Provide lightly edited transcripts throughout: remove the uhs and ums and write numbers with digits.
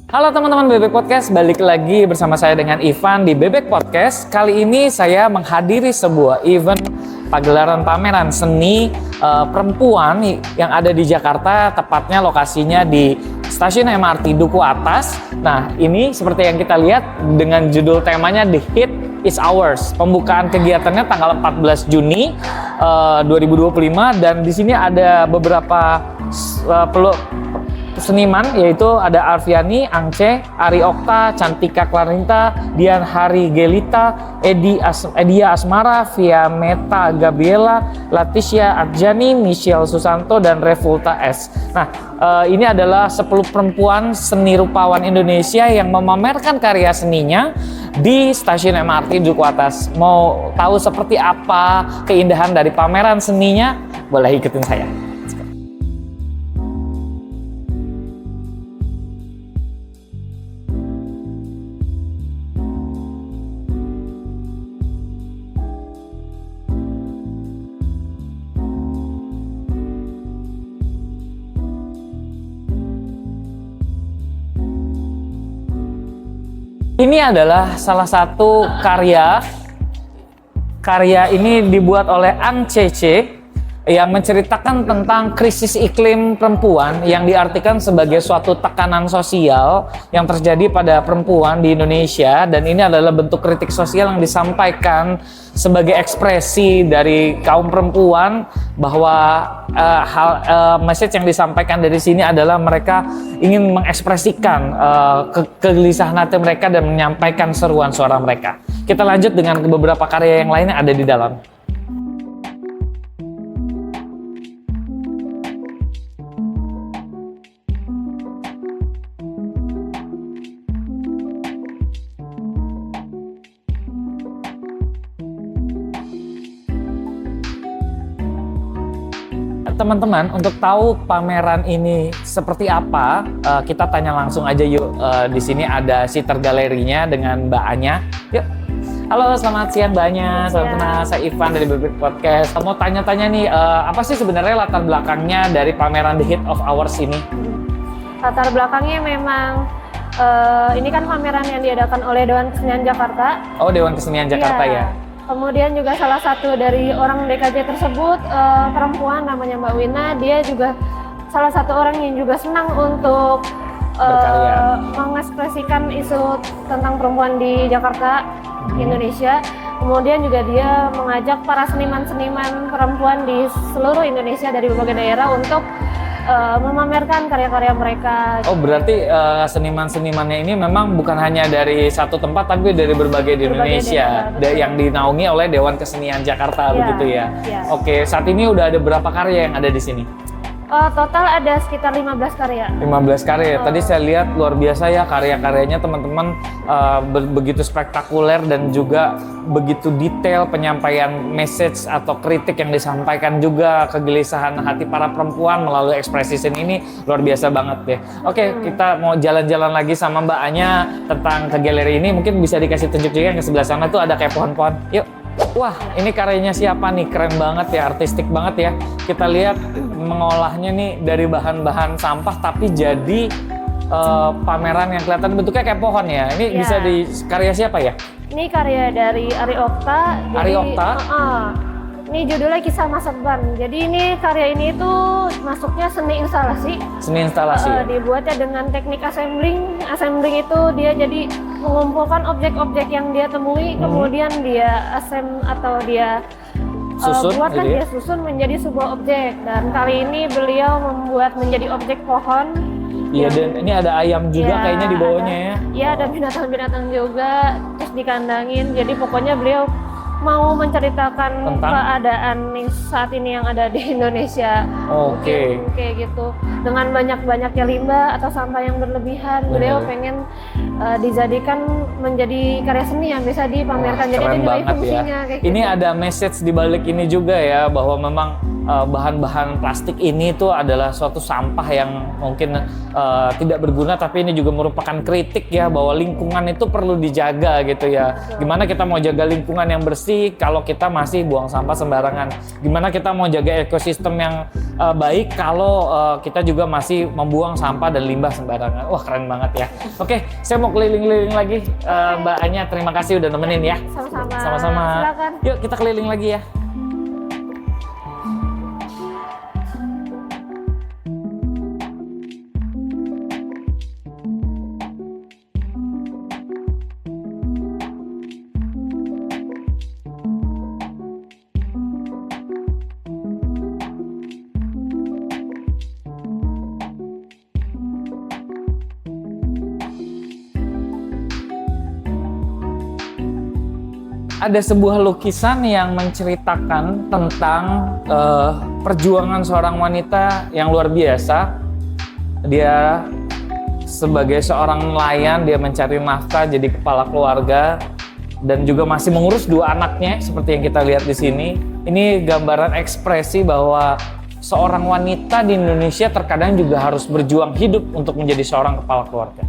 Halo teman-teman Bebek Podcast, balik lagi bersama saya dengan Ivan di Bebek Podcast. Kali ini saya menghadiri sebuah event pagelaran pameran seni perempuan yang ada di Jakarta, tepatnya lokasinya di Stasiun MRT Duku Atas. Nah, ini seperti yang kita lihat dengan judul temanya The Heat is Ours. Pembukaan kegiatannya tanggal 14 Juni 2025 dan di sini ada beberapa seniman, yaitu ada Arviani, Angce, Ari Okta, Cantika Klarinta, Dian Hari Gelita, Edia Asmara, Via Meta Gabriela, Leticia Arjani, Michelle Susanto, dan Revulta S. Nah, ini adalah 10 perempuan seni rupawan Indonesia yang memamerkan karya seninya di Stasiun MRT Duku Atas. Mau tahu seperti apa keindahan dari pameran seninya? Boleh ikutin saya. Ini adalah salah satu karya ini dibuat oleh Ang Cece yang menceritakan tentang krisis iklim perempuan yang diartikan sebagai suatu tekanan sosial yang terjadi pada perempuan di Indonesia, dan ini adalah bentuk kritik sosial yang disampaikan sebagai ekspresi dari kaum perempuan bahwa message yang disampaikan dari sini adalah mereka ingin mengekspresikan kegelisahan hati mereka dan menyampaikan seruan suara mereka. Kita lanjut dengan beberapa karya yang lain yang ada di dalam. Teman-teman, untuk tahu pameran ini seperti apa, kita tanya langsung aja yuk. Di sini ada sitter galerinya dengan Mbak Anya. Yuk. Halo, selamat siang Mbak Anya. Salam kenal, saya Ivan dari Bebek Podcast. Kamu tanya-tanya nih, apa sih sebenarnya latar belakangnya dari pameran The Heat of Ours ini? Latar belakangnya memang ini kan pameran yang diadakan oleh Dewan Kesenian Jakarta. Oh, Dewan Kesenian Jakarta ya. Kemudian juga salah satu dari orang DKJ tersebut, perempuan namanya Mbak Wina, dia juga salah satu orang yang juga senang untuk mengekspresikan isu tentang perempuan di Jakarta, Indonesia. Kemudian juga dia mengajak para seniman-seniman perempuan di seluruh Indonesia dari berbagai daerah untuk memamerkan karya-karya mereka. Oh, berarti seniman-senimannya ini memang bukan hanya dari satu tempat, tapi dari berbagai di Indonesia yang dinaungi oleh Dewan Kesenian Jakarta, begitu ya? Oke, saat ini udah ada berapa karya yang ada di sini? Total ada sekitar 15 karya. 15 karya. Tadi saya lihat luar biasa ya karya-karyanya teman-teman, begitu spektakuler dan juga begitu detail penyampaian message atau kritik yang disampaikan, juga kegelisahan hati para perempuan melalui ekspresi seni ini luar biasa banget deh. Oke, kita mau jalan-jalan lagi sama Mbak Anya tentang ke galeri ini. Mungkin bisa dikasih tunjuk juga yang ke sebelah sana tuh ada kayak pohon-pohon. Yuk. Wah, ini karyanya siapa nih? Keren banget ya, artistik banget ya. Kita lihat mengolahnya nih dari bahan-bahan sampah tapi jadi pameran yang kelihatan bentuknya kayak pohon ya. Ini bisa di karya siapa ya? Ini karya dari Ari Okta. Ari Okta? Ini judulnya Kisah Masa Depan. Jadi ini karya ini tuh masuknya seni instalasi. Seni instalasi. Dibuatnya dengan teknik assembling. Assembling itu dia jadi mengumpulkan objek-objek yang dia temui, kemudian dia buatkan dia susun menjadi sebuah objek. Dan kali ini beliau membuat menjadi objek pohon. Iya, dan ini ada ayam juga kayaknya di bawahnya ya. Iya, ada binatang-binatang juga, terus dikandangin. Jadi pokoknya beliau mau menceritakan tentang keadaan saat ini yang ada di Indonesia. Oke. Kayak gitu. Dengan banyak-banyaknya limbah atau sampah yang berlebihan, beliau pengen dijadikan menjadi karya seni yang bisa dipamerkan. Jadi ada nilai fungsinya. Ya. Ini gitu. Ada message di balik ini juga ya, bahwa memang bahan-bahan plastik ini tuh adalah suatu sampah yang mungkin tidak berguna, tapi ini juga merupakan kritik ya, bahwa lingkungan itu perlu dijaga gitu ya. Gimana kita mau jaga lingkungan yang bersih kalau kita masih buang sampah sembarangan? Gimana kita mau jaga ekosistem yang baik kalau kita juga masih membuang sampah dan limbah sembarangan. Wah, keren banget ya. Oke, saya mau keliling-keliling lagi. Mbak Anya, terima kasih udah nemenin ya. Sama-sama. Sama-sama. Silakan. Yuk kita keliling lagi ya. Ada sebuah lukisan yang menceritakan tentang perjuangan seorang wanita yang luar biasa. Dia sebagai seorang nelayan, dia mencari nafkah jadi kepala keluarga dan juga masih mengurus 2 anaknya seperti yang kita lihat di sini. Ini gambaran ekspresi bahwa seorang wanita di Indonesia terkadang juga harus berjuang hidup untuk menjadi seorang kepala keluarga.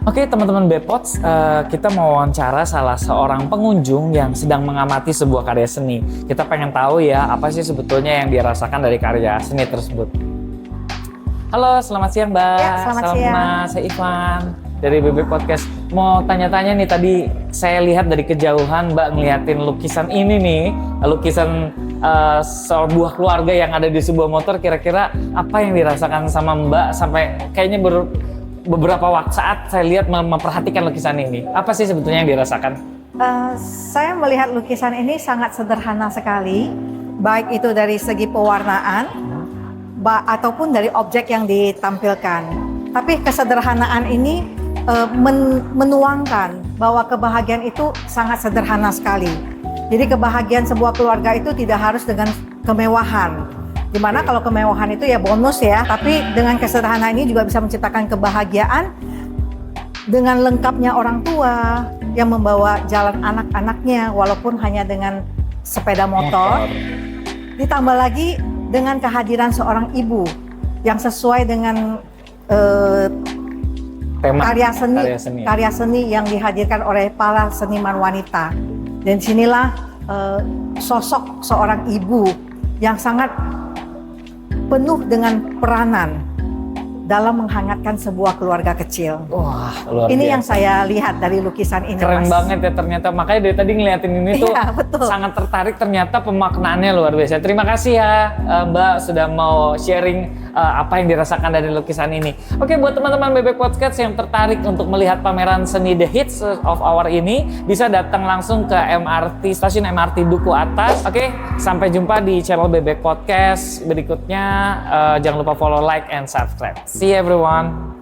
Oke teman-teman Bepots, kita mau wawancara salah seorang pengunjung yang sedang mengamati sebuah karya seni. Kita pengen tahu ya, apa sih sebetulnya yang dirasakan dari karya seni tersebut. Halo, selamat siang Mbak. Ya, selamat siang. Saya Ivan dari BB Podcast. Mau tanya-tanya nih, tadi saya lihat dari kejauhan Mbak ngeliatin lukisan ini nih, lukisan sebuah keluarga yang ada di sebuah motor. Kira-kira apa yang dirasakan sama Mbak sampai kayaknya beberapa waktu saat saya lihat memperhatikan lukisan ini? Apa sih sebetulnya yang dirasakan? Saya melihat lukisan ini sangat sederhana sekali, baik itu dari segi pewarnaan ataupun dari objek yang ditampilkan. Tapi kesederhanaan ini menuangkan bahwa kebahagiaan itu sangat sederhana sekali. Jadi kebahagiaan sebuah keluarga itu tidak harus dengan kemewahan. Dimana kalau kemewahan itu ya bonus ya, tapi dengan kesederhanaan ini juga bisa menciptakan kebahagiaan dengan lengkapnya orang tua yang membawa jalan anak-anaknya walaupun hanya dengan sepeda motor. Ditambah lagi dengan kehadiran seorang ibu yang sesuai dengan Tema karya seni yang dihadirkan oleh para seniman wanita. Dan sinilah sosok seorang ibu yang sangat penuh dengan peranan dalam menghangatkan sebuah keluarga kecil. Wah, luar biasa. Ini yang saya lihat dari lukisan ini. Keren Mas. banget ya ternyata. Makanya dari tadi ngeliatin ini tuh betul. sangat tertarik, ternyata pemaknaannya luar biasa. Terima kasih ya Mbak sudah mau sharing apa yang dirasakan dari lukisan ini. Oke, buat teman-teman Bebek Podcast yang tertarik untuk melihat pameran seni The Hits of Hour ini, bisa datang langsung ke stasiun MRT Duku Atas. Oke, sampai jumpa di channel Bebek Podcast berikutnya. Jangan lupa follow, like, and subscribe. See you everyone.